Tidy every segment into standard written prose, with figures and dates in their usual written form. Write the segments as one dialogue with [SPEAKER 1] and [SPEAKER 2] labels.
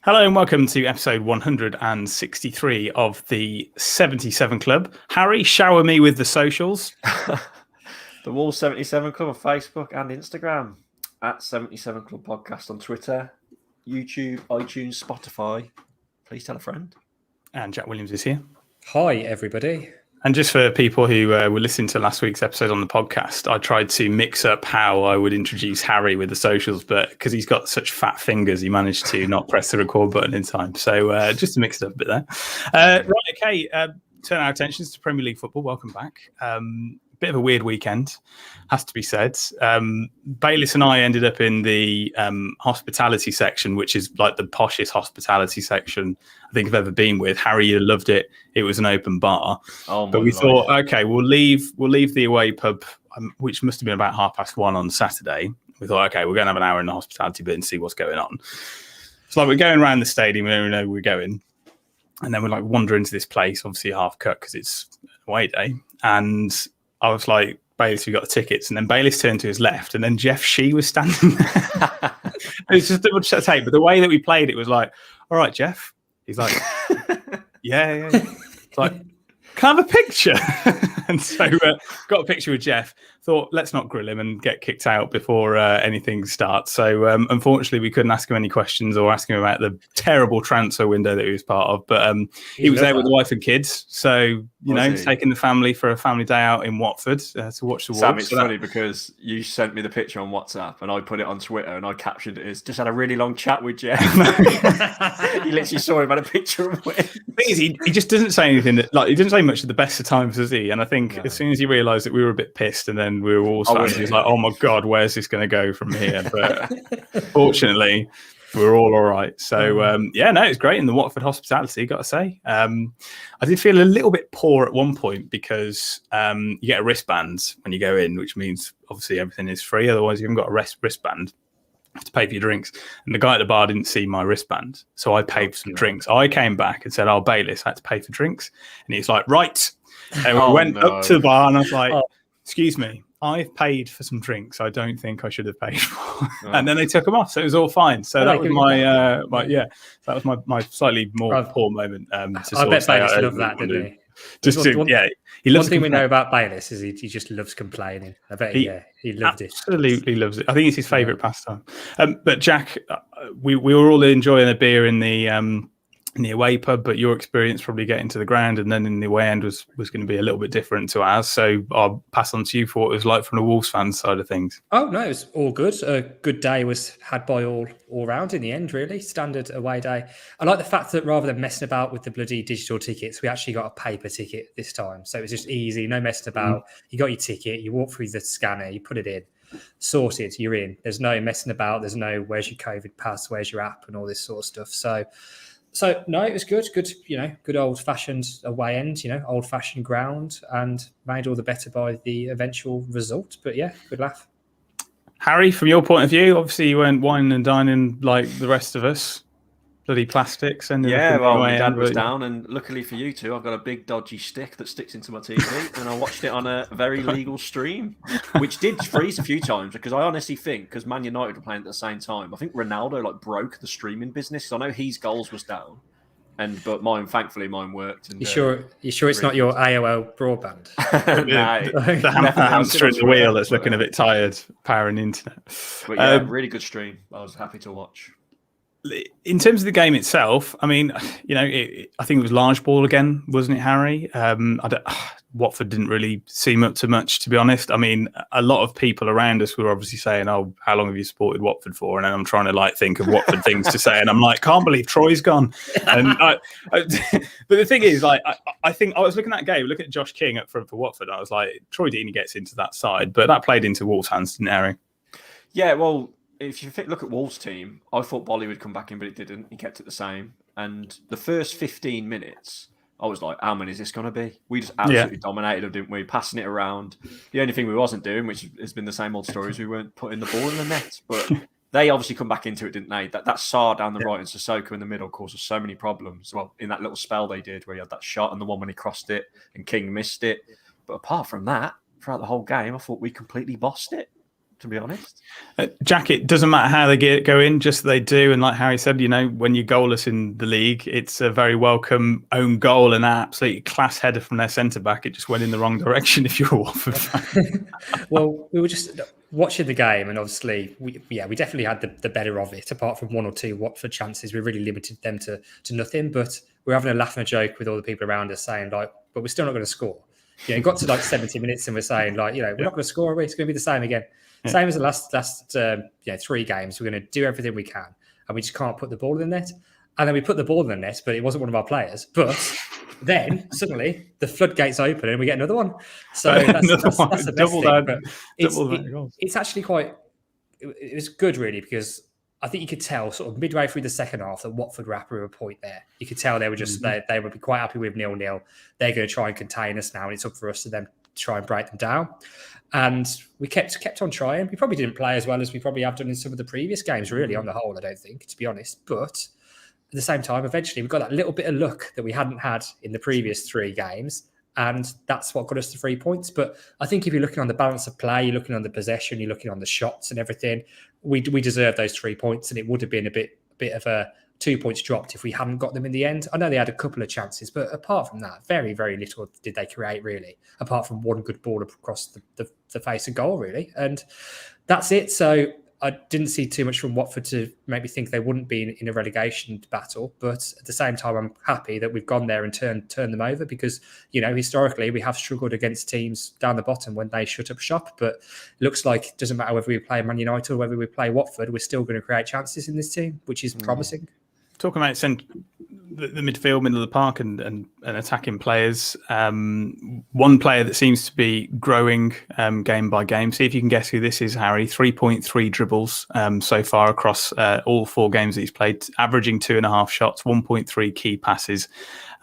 [SPEAKER 1] Hello and welcome to episode 163 of the 77 Club. Harry, shower me with the socials.
[SPEAKER 2] The Wall 77 Club on Facebook and Instagram, at 77 Club Podcast on Twitter, YouTube, iTunes, Spotify. Please tell a friend.
[SPEAKER 1] And Jack Williams is here.
[SPEAKER 3] Hi, everybody.
[SPEAKER 1] And just for people who were listening to last week's episode on the podcast, I tried to mix up how I would introduce Harry with the socials, but because he's got such fat fingers, he managed to not press the record button in time. So just to mix it up a bit there. Turn our attentions to Premier League football. Welcome back. Bit of a weird weekend, has to be said. Bayliss and I ended up in the hospitality section, which is like the poshest hospitality section I think I've ever been with. Harry loved it. It was an open bar. But we thought, okay, we'll leave the away pub, which must have been about 1:30 on Saturday. We thought, okay, we're going to have an hour in the hospitality bit and see what's going on. So like we're going around the stadium, we don't really know where we're going. And then we like wander into this place, obviously half cut because it's away day. And I was like, Bayliss, we got the tickets. And then Bayliss turned to his left, and then Jeff Shee was standing there. It's just double tape. But the way that we played it was like, all right, Jeff. He's like, yeah. It's like, can I have a picture? And so got a picture with Jeff. Thought, let's not grill him and get kicked out before anything starts. So unfortunately, we couldn't ask him any questions or ask him about the terrible transfer window that he was part of. But he was there with the wife and kids. So, taking the family for a family day out in Watford to watch the Wolves.
[SPEAKER 2] Sam, it's funny because you sent me the picture on WhatsApp and I put it on Twitter and I captioned it as just had a really long chat with Jeff. You literally saw him had a picture of him.
[SPEAKER 1] The thing is, he just doesn't say anything he doesn't say much at the best of times, does he? And I think as soon as he realised that we were a bit pissed and then we were all fans, he was like, oh my God, where's this going to go from here? But fortunately, we were all right. So, it's great in the Watford hospitality, got to say. I did feel a little bit poor at one point because you get a wristband when you go in, which means obviously everything is free. Otherwise, you haven't got a wristband. You have to pay for your drinks. And the guy at the bar didn't see my wristband. So I paid for some drinks. I came back and said, Bayliss, I had to pay for drinks. And he's like, right. And we went up to the bar and I was like, excuse me, I've paid for some drinks I don't think I should have paid for. And then they took them off. So it was all fine. So that was that was my slightly more poor moment.
[SPEAKER 3] I bet Bayliss loved that, didn't he?
[SPEAKER 1] He loves
[SPEAKER 3] one thing we know about Bayliss is he just loves complaining. I bet he loved it.
[SPEAKER 1] Absolutely loves it. I think it's his favourite pastime. But Jack, we were all enjoying a beer in the away pub, but your experience probably getting to the ground and then in the away end was going to be a little bit different to ours. So I'll pass on to you for what it was like from the Wolves fan side of things.
[SPEAKER 3] Oh no, it was all good. A good day was had by all round in the end, really. Standard away day. I like the fact that rather than messing about with the bloody digital tickets, we actually got a paper ticket this time. So it was just easy, no messing about. You got your ticket, you walk through the scanner, you put it in, sorted, you're in. There's no messing about. There's no where's your COVID pass, where's your app and all this sort of stuff. So no, it was good, good old-fashioned away end, old-fashioned ground, and made all the better by the eventual result. But yeah, good laugh.
[SPEAKER 1] Harry, from your point of view, obviously you weren't whining and dining like the rest of us. Bloody plastics. And
[SPEAKER 2] my dad was down, and luckily for you two, I've got a big dodgy stick that sticks into my TV, and I watched it on a very legal stream, which did freeze a few times because I honestly think, because Man United were playing at the same time, I think Ronaldo broke the streaming business. I know his goals was down, but thankfully mine worked. And,
[SPEAKER 3] you sure it's not your AOL broadband?
[SPEAKER 1] The hamster in the wheel that's looking a bit tired, powering internet.
[SPEAKER 2] But yeah, really good stream. I was happy to watch.
[SPEAKER 1] In terms of the game itself, I mean, I think it was large ball again, wasn't it, Harry? Watford didn't really seem up to much, to be honest. I mean, a lot of people around us were obviously saying, "Oh, how long have you supported Watford for?" And then I'm trying to think of Watford things to say, and I'm like, "Can't believe Troy's gone." And but the thing is, I think I was looking at that game, looking at Josh King up front for Watford. And I was like, Troy Deeney gets into that side, but that played into Wolves' hands, didn't it, Harry?
[SPEAKER 2] Yeah, well. If you look at Wolves' team, I thought Bolly would come back in, but it didn't. He kept it the same. And the first 15 minutes, I was like, how many is this going to be? We just absolutely dominated them, didn't we? Passing it around. The only thing we wasn't doing, which has been the same old story, is we weren't putting the ball in the net. But they obviously come back into it, didn't they? That Sarr down the right and Sissoko in the middle caused us so many problems. Well, in that little spell they did where he had that shot and the one when he crossed it and King missed it. But apart from that, throughout the whole game, I thought we completely bossed it. to be honest.
[SPEAKER 1] Jack, it doesn't matter how they go in, just they do. And like Harry said, when you're goalless in the league, it's a very welcome own goal and an absolute class header from their centre-back. It just went in the wrong direction if you're a Watford fan.
[SPEAKER 3] Well, we were just watching the game, and obviously, we definitely had the better of it. Apart from one or two Watford chances, we really limited them to nothing. But we're having a laugh and a joke with all the people around us saying, like, but we're still not going to score. It got to like 70 minutes and we're saying, like, we're not going to score, are we? It's going to be the same again. Yeah. Same as the last 3 games. We're going to do everything we can and we just can't put the ball in the net. And then we put the ball in the net, but it wasn't one of our players. But then suddenly the floodgates open and we get another one. So that's the best thing. But it's actually it was good, really, because I think you could tell sort of midway through the second half that Watford were happy with a point there. You could tell they were just they would be quite happy with 0-0. They're going to try and contain us now, and it's up for us to then try and break them down. And we kept on trying. We probably didn't play as well as we probably have done in some of the previous games, really, on the whole, I don't think, to be honest. But at the same time, eventually we got that little bit of luck that we hadn't had in the previous 3 games. And that's what got us the 3 points. But I think if you're looking on the balance of play, you're looking on the possession, you're looking on the shots and everything, we deserve those 3 points. And it would have been a bit of a 2 points dropped if we hadn't got them in the end. I know they had a couple of chances, but apart from that, very, very little did they create, really, apart from one good ball across the face of goal, really. And that's it. So I didn't see too much from Watford to make me think they wouldn't be in a relegation battle. But at the same time, I'm happy that we've gone there and turned them over because, historically, we have struggled against teams down the bottom when they shut up shop. But it looks like it doesn't matter whether we play Man United or whether we play Watford, we're still going to create chances in this team, which is promising.
[SPEAKER 1] Talking about the midfield, middle of the park and attacking players, one player that seems to be growing game by game. See if you can guess who this is, Harry. 3.3 dribbles so far across all 4 games that he's played, averaging 2.5 shots, 1.3 key passes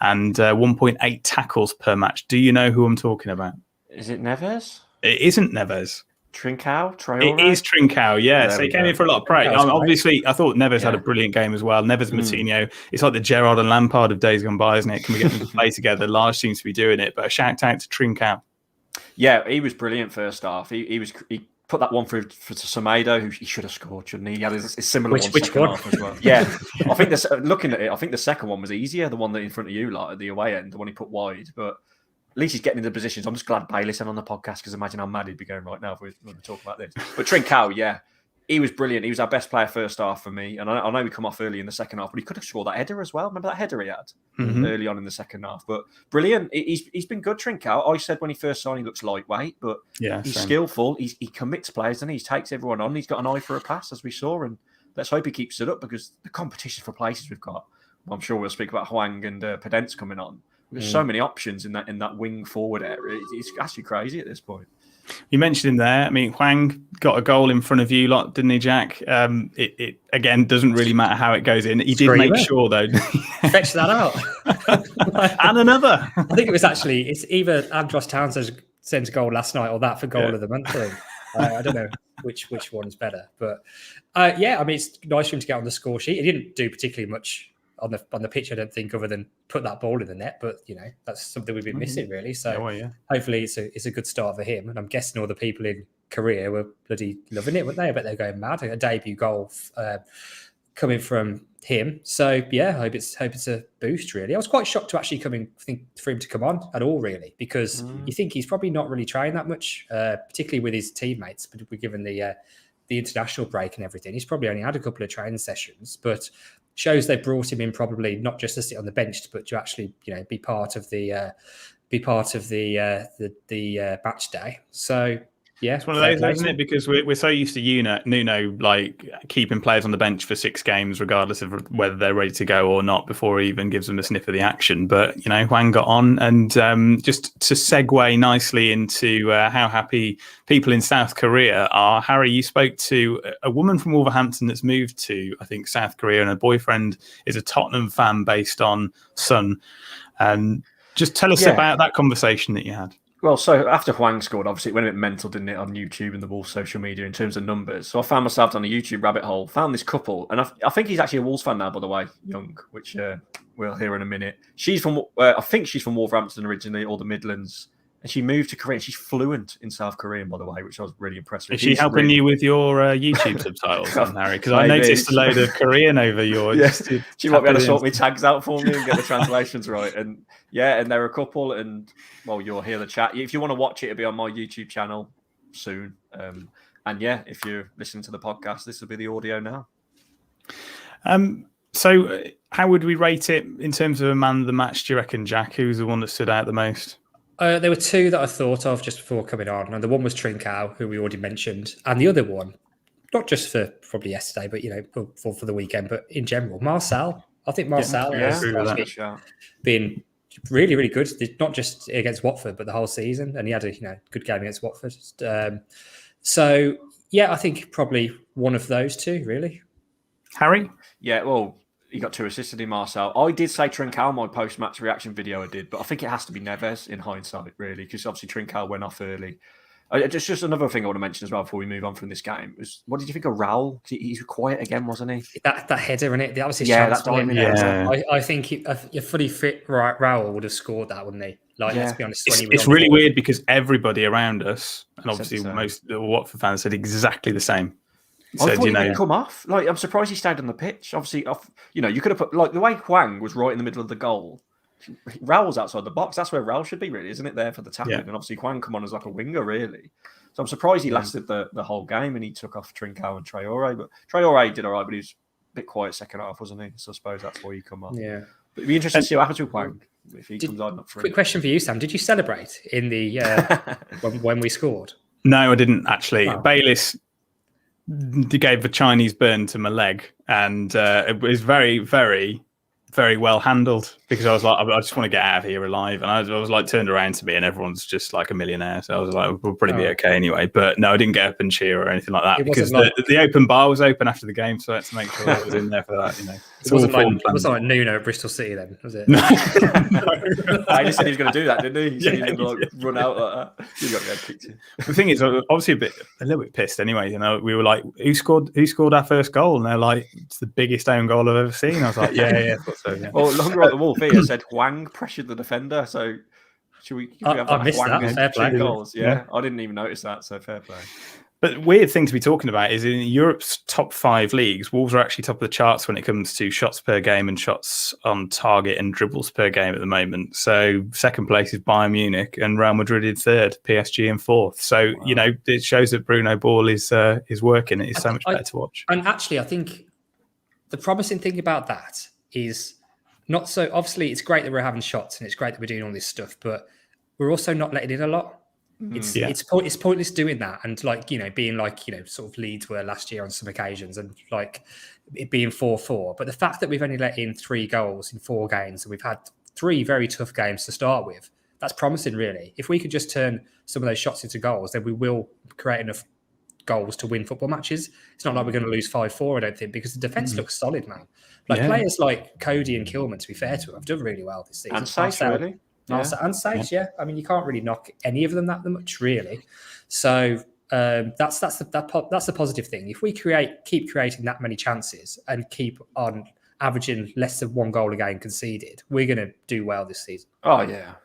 [SPEAKER 1] and 1.8 tackles per match. Do you know who I'm talking about?
[SPEAKER 2] Is it Neves?
[SPEAKER 1] It isn't Neves.
[SPEAKER 2] Trincao? Traore?
[SPEAKER 1] It is Trincao, yeah. So he came in for a lot of praise. Obviously, I thought Neves had a brilliant game as well. Neves and Moutinho, it's like the Gerrard and Lampard of days gone by, isn't it? Can we get them to play together? Lars seems to be doing it, but a shout out to Trincao.
[SPEAKER 2] Yeah, he was brilliant first half. He put that one through for Semedo, who he should have scored, shouldn't he? He had a similar second half as well. Yeah, I think looking at it, I think the second one was easier, the one that in front of you, like at the away end, the one he put wide, but at least he's getting into positions. I'm just glad Bailey's on the podcast because imagine how mad he'd be going right now if we were to talk about this. But Trincao, yeah, he was brilliant. He was our best player first half for me. And I know we come off early in the second half, but he could have scored that header as well. Remember that header he had early on in the second half? But brilliant. He's been good, Trincao. I said when he first signed, he looks lightweight, but he's skillful. He commits players and he takes everyone on. He's got an eye for a pass, as we saw. And let's hope he keeps it up because the competition for places we've got. Well, I'm sure we'll speak about Hwang and Pedence coming on. There's so many options in that wing forward area. It's actually crazy at this point.
[SPEAKER 1] You mentioned him there. I mean, Hwang got a goal in front of you, didn't he, Jack? It again doesn't really matter how it goes in. He did make sure, though.
[SPEAKER 3] Fetch that out.
[SPEAKER 1] And another.
[SPEAKER 3] I think it's either Andros Townsend's goal last night or that for goal of the month. I don't know which one's better. But I mean, it's nice for him to get on the score sheet. He didn't do particularly much on the pitch, I don't think, other than put that ball in the net. But that's something we've been missing, really. So hopefully it's a good start for him. And I'm guessing all the people in Korea were bloody loving it, weren't they? I bet they're going mad. A debut goal coming from him. So I hope it's a boost, really. I was quite shocked to actually for him to come on at all, really, because you think he's probably not really trying that much, particularly with his teammates. But we're given the international break and everything, he's probably only had a couple of training sessions, but shows they brought him in probably not just to sit on the bench, but to actually, be part of the match day. So
[SPEAKER 1] it's one of those, isn't it? Because we're so used to Nuno like keeping players on the bench for 6 games, regardless of whether they're ready to go or not, before he even gives them a sniff of the action. But Hwang got on, and just to segue nicely into how happy people in South Korea are. Harry, you spoke to a woman from Wolverhampton that's moved to, I think, South Korea, and her boyfriend is a Tottenham fan based on Sun. And just tell us about that conversation that you had.
[SPEAKER 2] Well, so after Hwang scored, obviously it went a bit mental, didn't it, on YouTube and the Wolves social media in terms of numbers. So I found myself on a YouTube rabbit hole, found this couple, and I think he's actually a Wolves fan now, by the way, Young, which we'll hear in a minute. She's from, I think she's from Wolverhampton originally, or the Midlands And she moved to Korea. She's fluent in South Korean, by the way, which I was really impressed with.
[SPEAKER 1] Is she helping you with your YouTube subtitles, then, Harry? Because I noticed a load of Korean over your.
[SPEAKER 2] She might be able to sort me tags out for me and get the translations right. And and there are a couple. And well, you'll hear the chat. If you want to watch it, it'll be on my YouTube channel soon. And if you're listening to the podcast, this will be the audio now.
[SPEAKER 1] So, how would we rate it in terms of a man of the match? Do you reckon, Jack? Who's the one that stood out the most?
[SPEAKER 3] There were two that I thought of just before coming on, and the one was Trincao, who we already mentioned, and the other one, not just for probably yesterday, but for the weekend, but in general, Marcel. I think Marcel has been really, really good, not just against Watford, but the whole season, and he had a good game against Watford. So I think probably one of those two, really.
[SPEAKER 1] Harry?
[SPEAKER 2] Yeah, well, he got 2 assists in Marcel. I did say Trincao, my post-match reaction video I did, but I think it has to be Neves in hindsight, really, because obviously Trincao went off early. Just another thing I want to mention as well before we move on from this game was, what did you think of Raul? He's quiet again, wasn't he?
[SPEAKER 3] That header, in it. That was his
[SPEAKER 2] chance.
[SPEAKER 3] I think a fully fit Raul would have scored that, wouldn't he? Let's be honest.
[SPEAKER 1] It's really weird because everybody around us, and obviously most of the Watford fans, said exactly the same.
[SPEAKER 2] I thought he would come off. I'm surprised he stayed on the pitch. Obviously, you could have put the way Hwang was right in the middle of the goal. Raul's outside the box. That's where Raul should be, really, isn't it? There for the tackling, and obviously Hwang come on as like a winger, really. So I'm surprised he lasted the whole game, and he took off Trincao and Traore. But Traore did all right, but he was a bit quiet second half, wasn't he? So I suppose that's why he come on.
[SPEAKER 3] Yeah,
[SPEAKER 2] but it'd be interesting to see what happens with Hwang if he comes on.
[SPEAKER 3] Quick question for you, Sam: did you celebrate in the when we scored?
[SPEAKER 1] No, I didn't actually. Oh. Bayliss gave a Chinese burn to my leg, and it was very, very, very well handled, because I was like, I just want to get out of here alive. And I was like, turned around to me and everyone's just like a millionaire. So I was like, we'll probably be okay anyway. But no, I didn't get up and cheer or anything like that, because the open bar was open after the game. So I had to make sure I was in there for that,
[SPEAKER 3] It wasn't like Nuno at Bristol City then, was it?
[SPEAKER 1] No.
[SPEAKER 2] I just said he was going to do that, didn't he? He said he was going to run out like that. He got kicked in.
[SPEAKER 1] The thing is, obviously a little bit pissed anyway. We were like, who scored our first goal? And they're like, it's the biggest own goal I've ever seen. I was like, yeah, I thought so. Yeah.
[SPEAKER 2] Well, longer on the wall, Via said Hwang pressured the defender. So should we have
[SPEAKER 3] I missed
[SPEAKER 2] Hwang
[SPEAKER 3] that. Fair play.
[SPEAKER 2] Goals? Yeah, I didn't even notice that. So fair play.
[SPEAKER 1] But weird thing to be talking about is in Europe's top 5 leagues, Wolves are actually top of the charts when it comes to shots per game and shots on target and dribbles per game at the moment. So second place is Bayern Munich and Real Madrid in third, PSG in fourth. So, it shows that Bruno Ball is working. It's so much better to watch.
[SPEAKER 3] And actually, I think the promising thing about that is not so, obviously it's great that we're having shots and it's great that we're doing all this stuff, but we're also not letting in a lot. It's pointless doing that, and being sort of Leeds were last year on some occasions, and like it being 4-4. But the fact that we've only let in 3 goals in 4 games, and we've had 3 very tough games to start with, that's promising, really. If we could just turn some of those shots into goals, then we will create enough goals to win football matches. It's not like we're going to lose 5-4, I don't think, because the defense looks solid, man. Players like Cody and Kilman, to be fair to them, have done really well this season.
[SPEAKER 2] And Sace, really.
[SPEAKER 3] And Sace, I mean, you can't really knock any of them that much, really. So that's the positive thing. If we keep creating that many chances and keep on averaging less than 1 goal a game conceded, we're going to do well this season.
[SPEAKER 2] Oh yeah,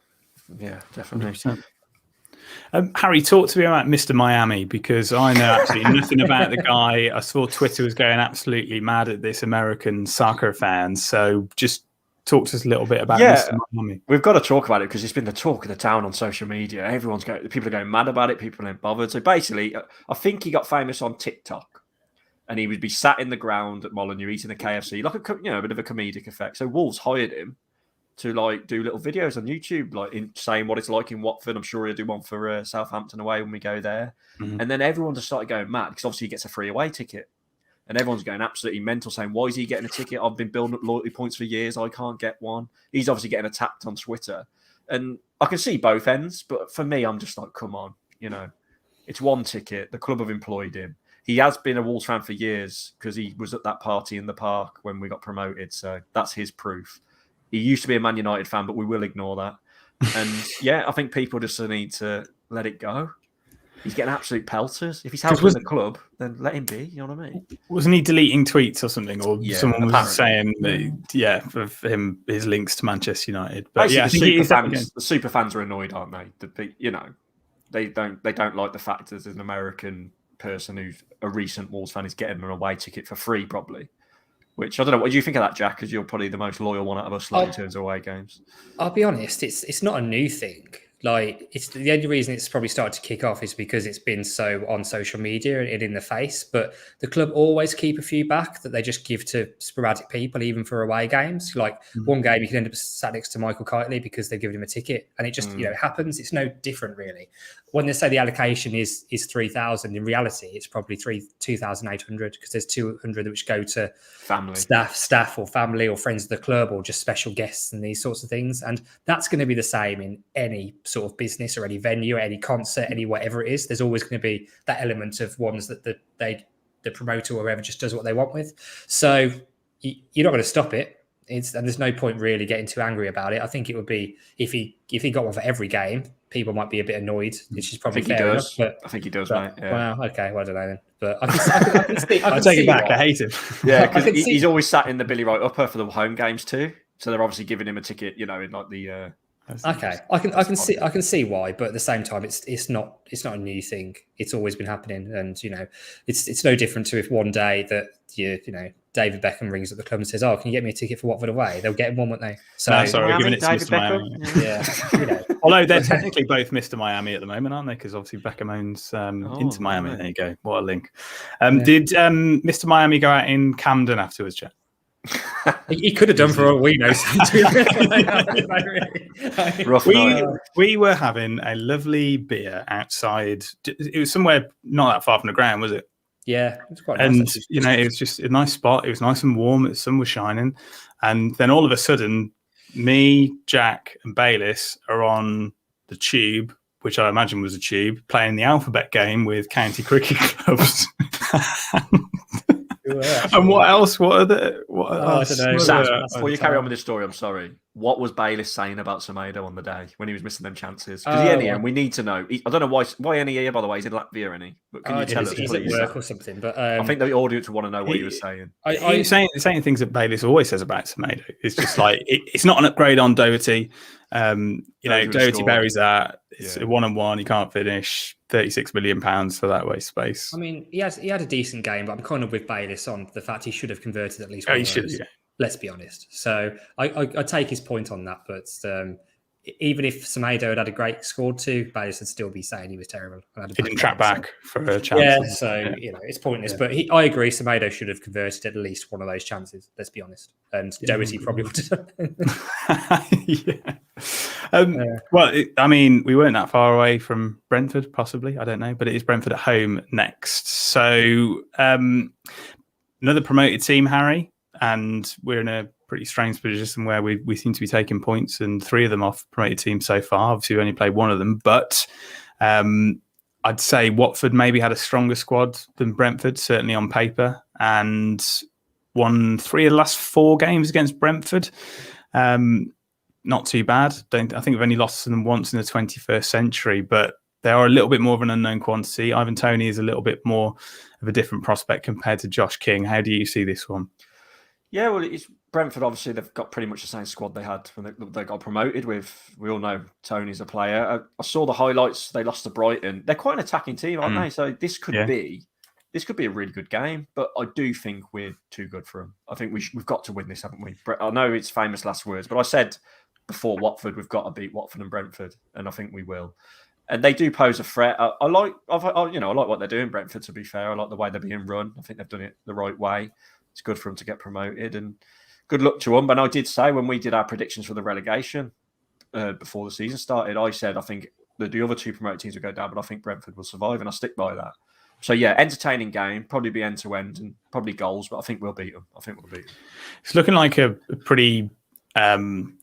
[SPEAKER 2] definitely.
[SPEAKER 1] 100%. Harry, talk to me about Mr. Miami, because I know absolutely nothing about the guy. I saw Twitter was going absolutely mad at this American soccer fan. So just talk to us a little bit about Mr. Miami.
[SPEAKER 2] We've got to talk about it because it's been the talk of the town on social media. People are going mad about it. People aren't bothered. So basically, I think he got famous on TikTok, and he would be sat in the ground at Molineux eating a KFC, like a bit of a comedic effect. So Wolves hired him to do little videos on YouTube, saying what it's like in Watford. I'm sure he'll do one for Southampton away when we go there. Mm-hmm. And then everyone just started going mad because obviously he gets a free away ticket. And everyone's going absolutely mental, saying, why is he getting a ticket? I've been building up loyalty points for years. I can't get one. He's obviously getting attacked on Twitter. And I can see both ends. But for me, I'm just like, come on. It's 1 ticket. The club have employed him. He has been a Wolves fan for years because he was at that party in the park when we got promoted. So that's his proof. He used to be a Man United fan, but we will ignore that. And I think people just need to let it go. He's getting absolute pelters. If he's helping the club, then let him be. You know what I mean?
[SPEAKER 1] Wasn't he deleting tweets or something? Or someone was
[SPEAKER 2] apparently.
[SPEAKER 1] saying, for him, his links to Manchester United. But
[SPEAKER 2] basically, the super fans are annoyed, aren't they? They don't like the fact that an American person who's a recent Wolves fan is getting an away ticket for free, probably. Which I don't know. What do you think of that, Jack? Because you're probably the most loyal one out of us in terms of away games.
[SPEAKER 3] I'll be honest, it's not a new thing. Like, it's the only reason it's probably started to kick off is because it's been so on social media and in the face. But the club always keep a few back that they just give to sporadic people, even for away games. Like one game, you can end up sat next to Michael Kitely because they've given him a ticket, and it just happens. It's no different, really. When they say the allocation is 3,000, in reality, it's probably 2,800 because there's 200 which go to
[SPEAKER 2] family,
[SPEAKER 3] staff or family or friends of the club or just special guests and these sorts of things. And that's going to be the same in any sort of business or any venue, or any concert, any whatever it is. There's always going to be that element of ones that the promoter or whoever just does what they want with. So you're not going to stop it. And there's no point really getting too angry about it. I think it would be if he got one for every game, people might be a bit annoyed, which is probably fair enough.
[SPEAKER 2] I think he does, mate. Yeah.
[SPEAKER 3] Well, okay, well, I don't know then. But I can see.
[SPEAKER 1] I take it back. Why. I hate him.
[SPEAKER 2] Yeah, because he's always sat in the Billy Wright upper for the home games too. So they're obviously giving him a ticket, in like the.
[SPEAKER 3] Okay, I can see why, but at the same time, it's not a new thing. It's always been happening, and it's no different to if one day that David Beckham rings at the club and says, "Oh, can you get me a ticket for Watford away?" They'll get him one, won't they? So
[SPEAKER 1] we're giving it to Mr. Miami.
[SPEAKER 3] Yeah,
[SPEAKER 1] Although they're technically both Mr. Miami at the moment, aren't they? Because obviously Beckham owns Inter Miami. Right. There you go. What a link. Did Mr. Miami go out in Camden afterwards, Jack?
[SPEAKER 3] He could have done for all we know.
[SPEAKER 1] We were having a lovely beer outside. It was somewhere not that far from the ground, was it?
[SPEAKER 3] Yeah, it was quite
[SPEAKER 1] nice. And it was just a nice spot. It was nice and warm. The sun was shining, and then all of a sudden, me, Jack, and Bayliss are on the tube, which I imagine was a tube, playing the alphabet game with county cricket clubs. And what else? What other?
[SPEAKER 3] I don't know.
[SPEAKER 2] Sam, before you carry on with this story, I'm sorry. What was Bayliss saying about Semedo on the day when he was missing them chances? Because we need to know. I don't know why any here, by the way. He's in Latvia, any? But can you tell us,
[SPEAKER 3] he's
[SPEAKER 2] please?
[SPEAKER 3] At work or something. But
[SPEAKER 2] I think the audience would want to know what he was saying.
[SPEAKER 1] He's saying things that Bayliss always says about Semedo. It's just like it's not an upgrade on Doherty. Doherty buries that. It's a 1-on-1. He can't finish. £36 million for that waste space.
[SPEAKER 3] I mean, he had a decent game, but I'm kind of with Bayliss on the fact he should have converted at least one.
[SPEAKER 1] He should, yeah.
[SPEAKER 3] Let's be honest. So I take his point on that, but even if Semedo had a great scored too, Bayliss would still be saying he was terrible.
[SPEAKER 1] He didn't track back for a chance.
[SPEAKER 3] Yeah, so it's pointless. Yeah. But I agree, Semedo should have converted at least one of those chances. Let's be honest. And Doherty probably would have.
[SPEAKER 1] Well, we weren't that far away from Brentford, possibly. I don't know, but it is Brentford at home next. So another promoted team, Harry, and we're in a pretty strange position where we seem to be taking points, and 3 of them off promoted teams so far. Obviously, we only played 1 of them, but I'd say Watford maybe had a stronger squad than Brentford, certainly on paper, and won 3 of the last 4 games against Brentford. Not too bad. I think we've only lost to them once in the 21st century, but they are a little bit more of an unknown quantity. Ivan Toney is a little bit more of a different prospect compared to Josh King. How do you see this one?
[SPEAKER 2] Yeah, well, it's Brentford. Obviously, they've got pretty much the same squad they had when they got promoted with. We all know Tony's a player. I saw the highlights. They lost to Brighton. They're quite an attacking team, aren't they? So this could be a really good game. But I do think we're too good for them. I think we've got to win this, haven't we? I know it's famous last words, but I said before Watford, we've got to beat Watford and Brentford, and I think we will. And they do pose a threat. I like what they're doing, Brentford. To be fair, I like the way they're being run. I think they've done it the right way. It's good for them to get promoted, and good luck to them. But I did say when we did our predictions for the relegation before the season started, I said I think the other 2 promoted teams will go down, but I think Brentford will survive, and I stick by that. So yeah, entertaining game, probably be end to end, and probably goals, but I think we'll beat them.
[SPEAKER 1] It's looking like a pretty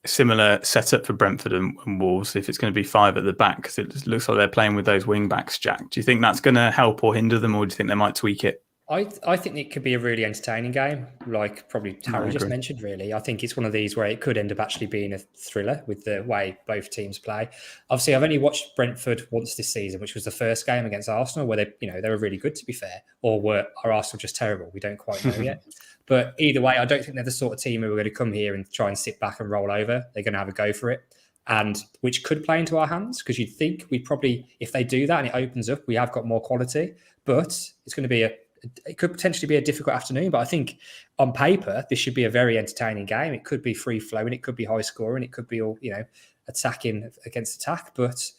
[SPEAKER 1] similar setup for Brentford and Wolves if it's going to be 5 at the back, because it looks like they're playing with those wing backs. Jack, do you think that's going to help or hinder them, or do you think they might tweak it?
[SPEAKER 3] I think it could be a really entertaining game, like probably Harry just mentioned, really. I think it's one of these where it could end up actually being a thriller with the way both teams play. Obviously, I've only watched Brentford once this season, which was the first game against Arsenal, where they were really good, to be fair, or are Arsenal just terrible? We don't quite know yet. But either way, I don't think they're the sort of team who are going to come here and try and sit back and roll over. They're going to have a go for it, and which could play into our hands, because you'd think we probably, if they do that and it opens up, we have got more quality. But it's going to be it could potentially be a difficult afternoon, but I think on paper, this should be a very entertaining game. It could be free flowing, it could be high scoring, it could be all, attacking against attack, but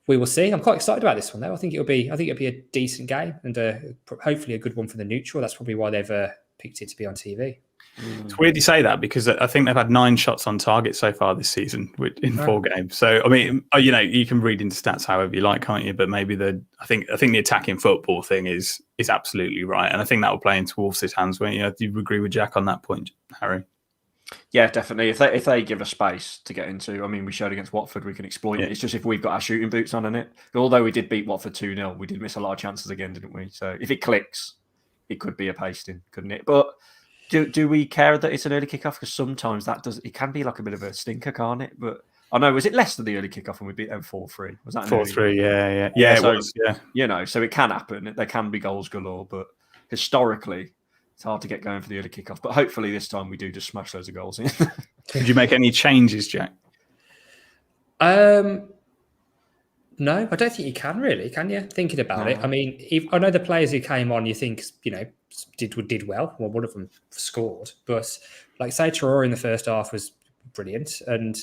[SPEAKER 3] we will see. I'm quite excited about this one though. I think it'll be a decent game and hopefully a good one for the neutral. That's probably why they've picked it to be on TV.
[SPEAKER 1] It's weird you say that, because I think they've had 9 shots on target so far this season in 4 games. So I mean, you can read into stats however you like, can't you? But maybe I think the attacking football thing is absolutely right, and I think that will play into Wolves' hands. Won't you? Do you agree with Jack on that point, Harry?
[SPEAKER 2] Yeah, definitely. If they give us space to get into, I mean, we showed against Watford we can exploit it. It's just if we've got our shooting boots on in it. Although we did beat Watford 2-0, we did miss a lot of chances again, didn't we? So if it clicks, it could be a pasting, couldn't it? But do we care that it's an early kickoff? Because sometimes it can be like a bit of a stinker, can't it? But I know, was it Leicester the early kickoff when we beat them 4-3? Was that
[SPEAKER 1] 4-3? Yeah. So, it was. Yeah.
[SPEAKER 2] So it can happen. There can be goals galore, but historically, it's hard to get going for the early kickoff. But hopefully this time we do just smash loads of goals in.
[SPEAKER 1] Did you make any changes, Jack?
[SPEAKER 3] No, I don't think you can really, can you? Thinking about it. I mean, I know the players who came on, you think, did well. Well, one of them scored. But like, say, Traore in the first half was brilliant. And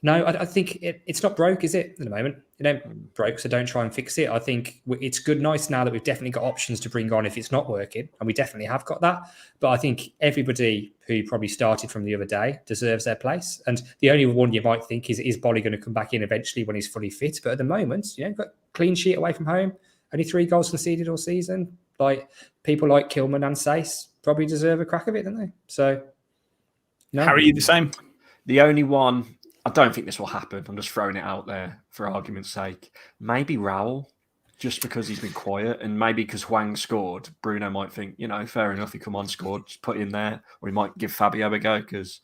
[SPEAKER 3] no, I think it's not broke, is it, at the moment? It ain't broke, so don't try and fix it. I think it's nice now that we've definitely got options to bring on if it's not working, and we definitely have got that. But I think everybody who probably started from the other day deserves their place. And the only one you might think is Bolly going to come back in eventually when he's fully fit. But at the moment, got clean sheet away from home, only 3 goals conceded all season. Like, people like Kilman and Sace probably deserve a crack of it, don't they? So, no.
[SPEAKER 1] Harry, you the same?
[SPEAKER 2] The only one, I don't think this will happen. I'm just throwing it out there for argument's sake. Maybe Raul, just because he's been quiet, and maybe because Hwang scored, Bruno might think, fair enough, he come on, scored, just put in there, or he might give Fabio a go, because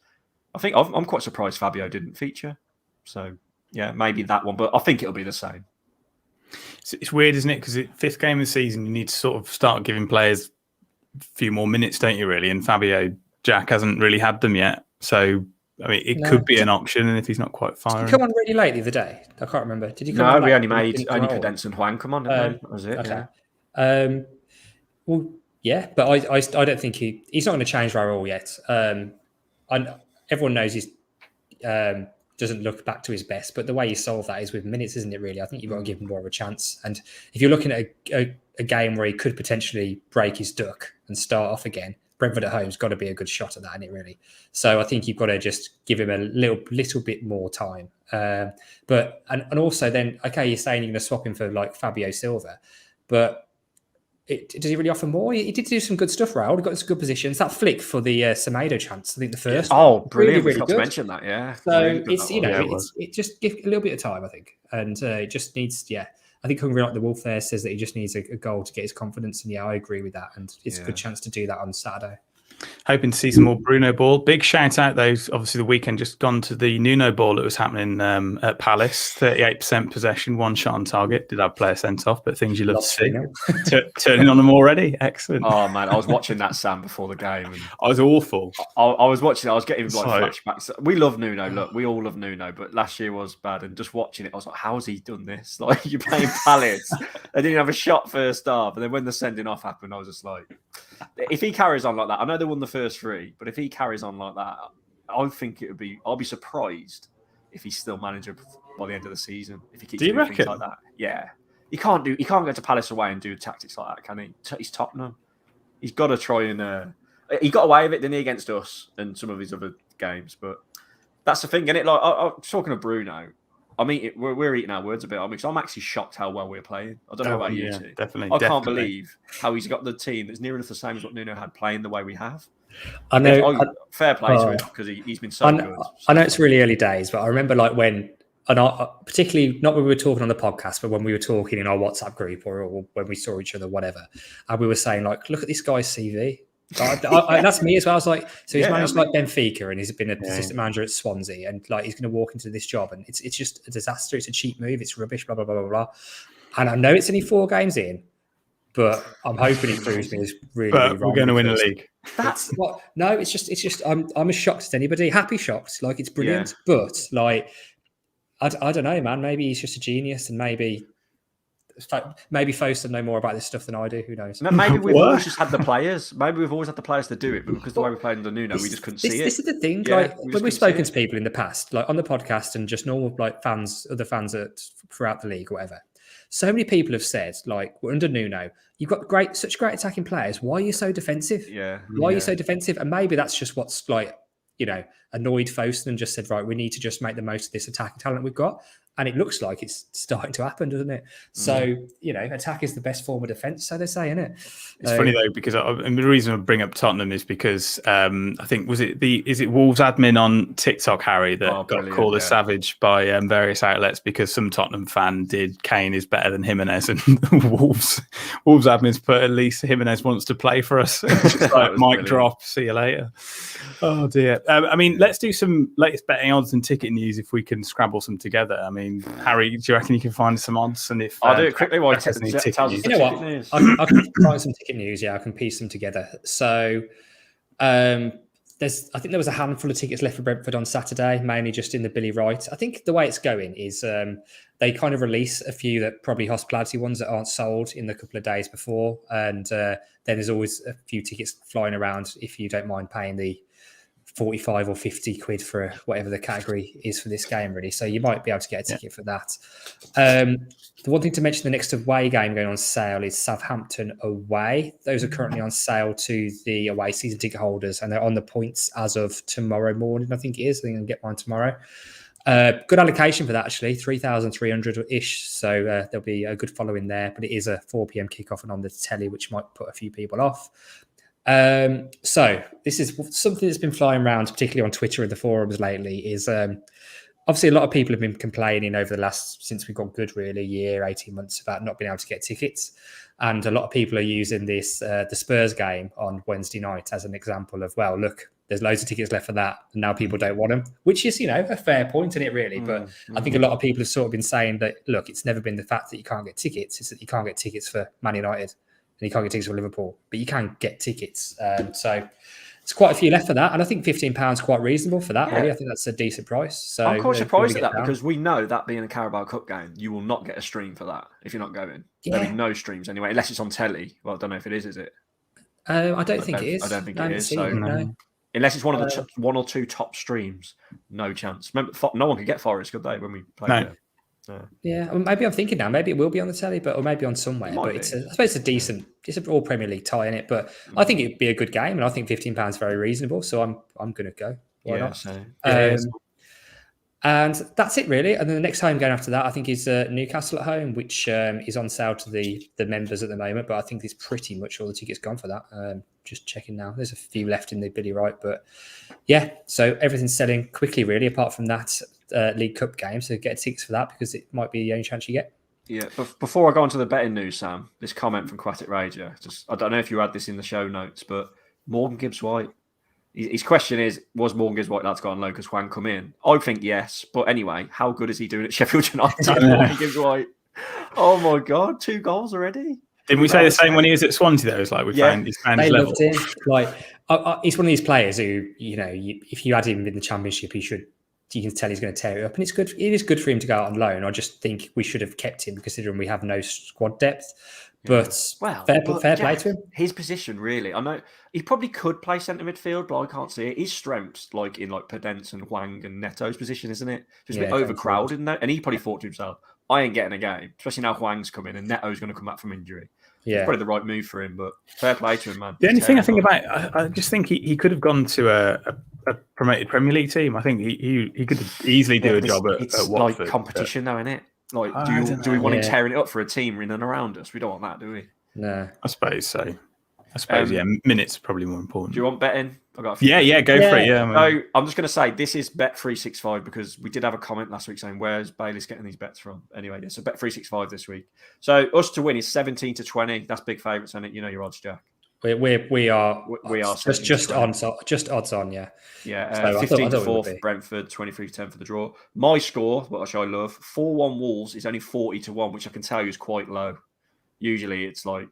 [SPEAKER 2] I think I'm quite surprised Fabio didn't feature. So, yeah, maybe that one, but I think it'll be the same.
[SPEAKER 1] It's weird, isn't it? Because 5th game of the season, you need to sort of start giving players a few more minutes, don't you, really? And Fabio, Jack hasn't really had them yet. So, I mean, it could be an option, and if he's not quite firing.
[SPEAKER 3] Did he come on really late the other day? I can't remember. Did he come on?
[SPEAKER 2] No, we only Cadence and Hwang come on, didn't that was it.
[SPEAKER 3] Okay.
[SPEAKER 2] Yeah.
[SPEAKER 3] Well, yeah, but I don't think he's not going to change Raul yet. Everyone knows he's doesn't look back to his best, but the way you solve that is with minutes, isn't it, really? I think you've got to give him more of a chance. And if you're looking at a game where he could potentially break his duck and start off again, Brentford at home's got to be a good shot at that, isn't it, really? So I think you've got to just give him a little bit more time. But also then, okay, you're saying you're going to swap him for like Fabio Silva, but does he really offer more? He did do some good stuff, Raul. He got some good positions. That flick for the Semedo chance, I think the first.
[SPEAKER 2] Oh, brilliant!
[SPEAKER 3] Really, really good.
[SPEAKER 2] To mention that, yeah.
[SPEAKER 3] So it just give a little bit of time, I think, and it just needs, I think Hungry Like the Wolf there says that he just needs a goal to get his confidence, and I agree with that, and it's a good chance to do that on Saturday.
[SPEAKER 1] Hoping to see some more Bruno ball. Big shout out, though. Obviously, the weekend just gone to the Nuno ball that was happening at Palace. 38% possession, 1 shot on target. Did have player sent off, but things you love to see. Turning on them already. Excellent.
[SPEAKER 2] Oh, man. I was watching that, Sam, before the game. And
[SPEAKER 1] I was awful.
[SPEAKER 2] I was watching it. I was getting flashbacks. We love Nuno. Look, we all love Nuno, but last year was bad. And just watching it, I was like, how has he done this? Like, you're playing Palace. They didn't have a shot first half. And then when the sending off happened, I was just like, if he carries on like that, I know they won the first 3, but if he carries on like that, I think I'll be surprised if he's still manager by the end of the season. If he keeps doing things like that, yeah, he can't go to Palace away and do tactics like that, can he? He's Tottenham. He's got to try and. He got away with it, didn't he, against us and some of his other games? But that's the thing, isn't it? Like I'm talking to Bruno. I mean, we're eating our words a bit. Because I'm actually shocked how well we're playing. I don't know about you two.
[SPEAKER 1] Definitely.
[SPEAKER 2] Can't believe how he's got the team that's near enough the same as what Nuno had playing the way we have.
[SPEAKER 3] I know.
[SPEAKER 2] Fair play to him because he's been so good.
[SPEAKER 3] I know it's really early days, but I remember like when and particularly not when we were talking on the podcast, but when we were talking in our WhatsApp group or when we saw each other, whatever, and we were saying like, look at this guy's CV. That's me as well. I was like, so he's managed like Benfica and he's been an assistant manager at Swansea, and like he's going to walk into this job and it's just a disaster. It's a cheap move. It's rubbish. Blah blah blah blah blah. And I know it's only 4 games in, but I'm hoping it proves me as really wrong.
[SPEAKER 1] We're going to win the league.
[SPEAKER 3] That's what. No, it's just. I'm as shocked as anybody. Happy shocked. Like it's brilliant, but like I don't know, man. Maybe he's just a genius, and maybe Foster know more about this stuff than I do. Who knows?
[SPEAKER 2] Maybe we've always just had the players. Maybe we've always had the players to do it, but because the way we played under Nuno, we just couldn't see it.
[SPEAKER 3] This is the thing. Like when we've spoken to people in the past, like on the podcast and just normal like fans, other fans throughout the league or whatever. So many people have said, like, we're under Nuno, you've got such great attacking players. Why are you so defensive? Why are you so defensive? And maybe that's just what's like, annoyed Foster and just said, right, we need to just make the most of this attacking talent we've got. And it looks like it's starting to happen, doesn't it? So, attack is the best form of defence, so they say, isn't it?
[SPEAKER 1] It's funny, though, because and the reason I bring up Tottenham is because I think, is it Wolves admin on TikTok, Harry, that got called a savage by various outlets because some Tottenham fan did Kane is better than Jimenez, and Wolves admins put at least Jimenez wants to play for us. Just like, mic drop, see you later. Oh, dear. I mean, let's do some latest betting odds and ticket news if we can scrabble some together. I mean, Harry, do you reckon you can find some odds? And if
[SPEAKER 2] I'll do it quickly while
[SPEAKER 3] I can find some ticket news. Yeah, I can piece them together. So, I think there was a handful of tickets left for Brentford on Saturday, mainly just in the Billy Wright. I think the way it's going is they kind of release a few that probably hospitality ones that aren't sold in the couple of days before, and then there's always a few tickets flying around if you don't mind paying the 45 or 50 quid for whatever the category is for this game, really. So you might be able to get a ticket for that. The one thing to mention, the next away game going on sale is Southampton away. Those are currently on sale to the away season ticket holders, and they're on the points as of tomorrow morning, I think it is. I think I can get mine tomorrow. Good allocation for that, actually, 3,300-ish. So there'll be a good following there, but it is a 4 p.m. kickoff and on the telly, which might put a few people off. So this is something that's been flying around, particularly on Twitter and the forums lately, is obviously a lot of people have been complaining over the since we got good, really, year, 18 months, about not being able to get tickets. And a lot of people are using this, the Spurs game on Wednesday night as an example of, well, look, there's loads of tickets left for that, and now people don't want them, which is, a fair point in it, really. But I think a lot of people have sort of been saying that, look, it's never been the fact that you can't get tickets, it's that you can't get tickets for Man United. And you can't get tickets for Liverpool, but you can get tickets. So it's quite a few left for that. And I think £15 is quite reasonable for that, really. I think that's a decent price. So
[SPEAKER 2] I'm quite surprised at that because we know that being a Carabao Cup game, you will not get a stream for that if you're not going. There'll be no streams anyway, unless it's on telly. Well, I don't know if it is it?
[SPEAKER 3] I don't think it is.
[SPEAKER 2] I don't think it is. So unless it's one of the one or two top streams, no chance. Remember, no one could get Forest, could they, when we played it?
[SPEAKER 3] Yeah, well, maybe I'm thinking now. Maybe it will be on the telly, or maybe on somewhere. But I suppose it's a decent, it's an all Premier League tie in it. But I think it'd be a good game, and I think £15 is very reasonable. So I'm going to go. Why not? And that's it, really. And then the next home game after that, I think, is Newcastle at home, which is on sale to the members at the moment. But I think there's pretty much all the tickets gone for that. Just checking now. There's a few left in the Billy Wright. But yeah, so everything's selling quickly, really, apart from that League Cup game. So get tickets for that because it might be the only chance you get.
[SPEAKER 2] Yeah, but before I go on to the betting news, Sam, this comment from Aquatic Rager. I don't know if you had this in the show notes, but Morgan Gibbs-White. His question is, was Morgan Gibbs-White allowed to go on loan because Hwang come in? I think yes. But anyway, how good is he doing at Sheffield United? Morgan Gibbs-White. Oh my God, 2 goals already.
[SPEAKER 1] Didn't we say the same when he was at Swansea, though? It's like he's found his level.
[SPEAKER 3] Him. Like, he's one of these players who, if you had him in the Championship, you can tell he's going to tear it up. And it's good. It is good for him to go out on loan. I just think we should have kept him, considering we have no squad depth. But fair play to him. His
[SPEAKER 2] position, really. I know he probably could play centre midfield, but I can't see it. His strengths, like in Pedence and Hwang and Neto's position, isn't it? Just a bit overcrowded, isn't it? And he probably thought to himself, I ain't getting a game, especially now Hwang's coming and Neto's going to come back from injury. Yeah, it's probably the right move for him, but fair play to him, man.
[SPEAKER 1] The only thing I think about, I just think he could have gone to a promoted Premier League team. I think he could easily do a job at Watford.
[SPEAKER 2] Like competition, though, isn't it? Like, do we want him tearing it up for a team in and around us? We don't want that, do we?
[SPEAKER 3] No,
[SPEAKER 1] I suppose so. I suppose, minutes are probably more important.
[SPEAKER 2] Do you want betting? I got a few.
[SPEAKER 1] Go for it. Yeah.
[SPEAKER 2] So I'm just going to say this is Bet365 because we did have a comment last week saying where's Bayless getting these bets from? Anyway, so Bet365 this week. So us to win is 17-20. That's big favourites, and you know your odds, Jack.
[SPEAKER 3] We are just odds on, yeah.
[SPEAKER 2] Yeah,
[SPEAKER 3] So
[SPEAKER 2] 15-4 for Brentford, 23-10 for the draw. My score, which I love, 4-1 Wolves is only 40-1, which I can tell you is quite low. Usually it's like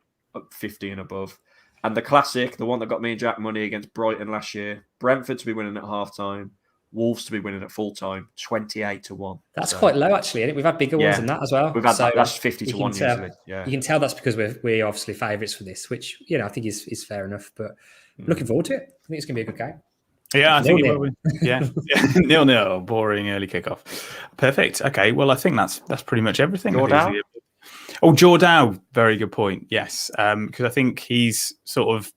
[SPEAKER 2] 50 and above. And the classic, the one that got me and Jack money against Brighton last year, Brentford to be winning at half-time, Wolves to be winning at full-time, 28-1.
[SPEAKER 3] That's quite low, actually, isn't it? We've had bigger ones than that as well.
[SPEAKER 2] We've had that's 50-1 usually. Yeah.
[SPEAKER 3] You can tell that's because we're obviously favourites for this, which, I think is fair enough. But looking forward to it. I think it's going to be a good game.
[SPEAKER 1] Yeah, I think it will be. Yeah. 0-0, boring early kickoff. Perfect. Okay, well, I think that's pretty much everything. Jordan, very good point. Yes, because I think he's sort of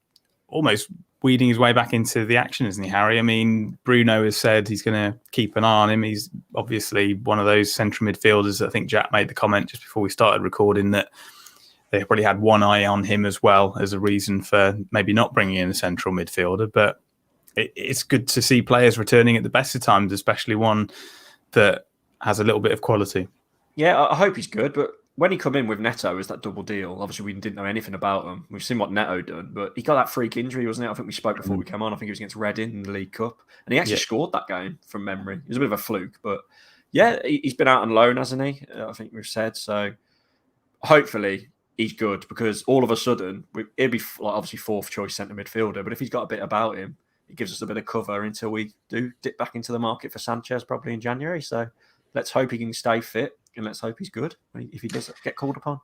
[SPEAKER 1] almost weeding his way back into the action, isn't he, Harry? I mean, Bruno has said he's going to keep an eye on him. He's obviously one of those central midfielders. I think Jack made the comment just before we started recording that they probably had one eye on him as well as a reason for maybe not bringing in a central midfielder. But it's good to see players returning at the best of times, especially one that has a little bit of quality.
[SPEAKER 2] Yeah, I hope he's good, but when he come in with Neto as that double deal, obviously we didn't know anything about him. We've seen what Neto done, but he got that freak injury, wasn't it? I think we spoke before we came on. I think it was against Reading in the League Cup. And he actually scored that game from memory. It was a bit of a fluke, but yeah, he's been out on loan, hasn't he? I think we've said. So hopefully he's good because all of a sudden, he'll be obviously fourth choice centre midfielder, but if he's got a bit about him, it gives us a bit of cover until we do dip back into the market for Sanchez probably in January. So let's hope he can stay fit. And let's hope he's good if he does get called upon.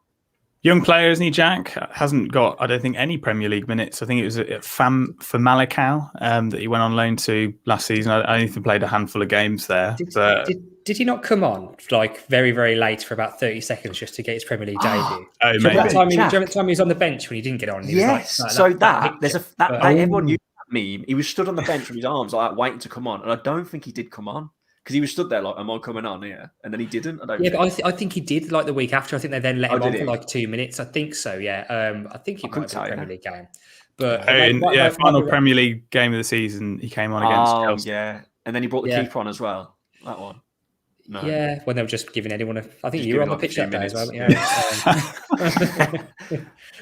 [SPEAKER 1] Young player, isn't he, Jack? Hasn't got, I don't think, any Premier League minutes. I think it was for Malakau that he went on loan to last season. I only played a handful of games there.
[SPEAKER 3] Did he not come on like very, very late for about 30 seconds just to get his Premier League debut?
[SPEAKER 1] Maybe.
[SPEAKER 3] That time he was on the bench when he didn't get on?
[SPEAKER 2] Yes. Everyone knew that meme. He was stood on the bench with his arms like waiting to come on. And I don't think he did come on. Because he was stood there like, am I coming on here? And then he didn't.
[SPEAKER 3] But I think he did like the week after. I think they then let him on for like 2 minutes. I think so, yeah. I think he might have a Premier League game. But
[SPEAKER 1] final Premier League game of the season, he came on against Chelsea.
[SPEAKER 2] Yeah. And then he brought the keeper on as well. That one. No.
[SPEAKER 3] Yeah, when they were just giving anyone I think you were on the pitch that day as well. Yeah.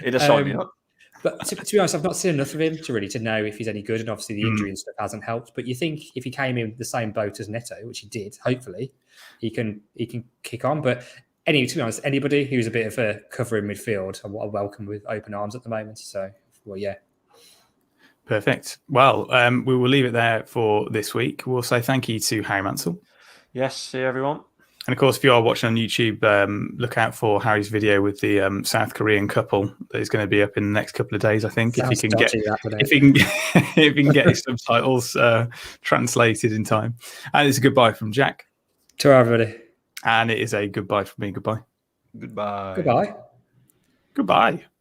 [SPEAKER 2] It'd have signed me up.
[SPEAKER 3] But to be honest, I've not seen enough of him to know if he's any good. And obviously the injury and stuff hasn't helped. But you think if he came in the same boat as Neto, which he did, hopefully he can kick on. But to be honest, anybody who's a bit of a cover in midfield, I welcome with open arms at the moment. So, well, yeah.
[SPEAKER 1] Perfect. Well, we will leave it there for this week. We'll say thank you to Harry Mansell.
[SPEAKER 2] Yes, see you, everyone.
[SPEAKER 1] And of course, if you are watching on YouTube, look out for Harry's video with the South Korean couple that is going to be up in the next couple of days. I think if he can get his subtitles translated in time. And it's a goodbye from Jack.
[SPEAKER 3] To everybody.
[SPEAKER 1] And it is a goodbye from me. Goodbye.
[SPEAKER 2] Goodbye.
[SPEAKER 3] Goodbye.
[SPEAKER 1] Goodbye.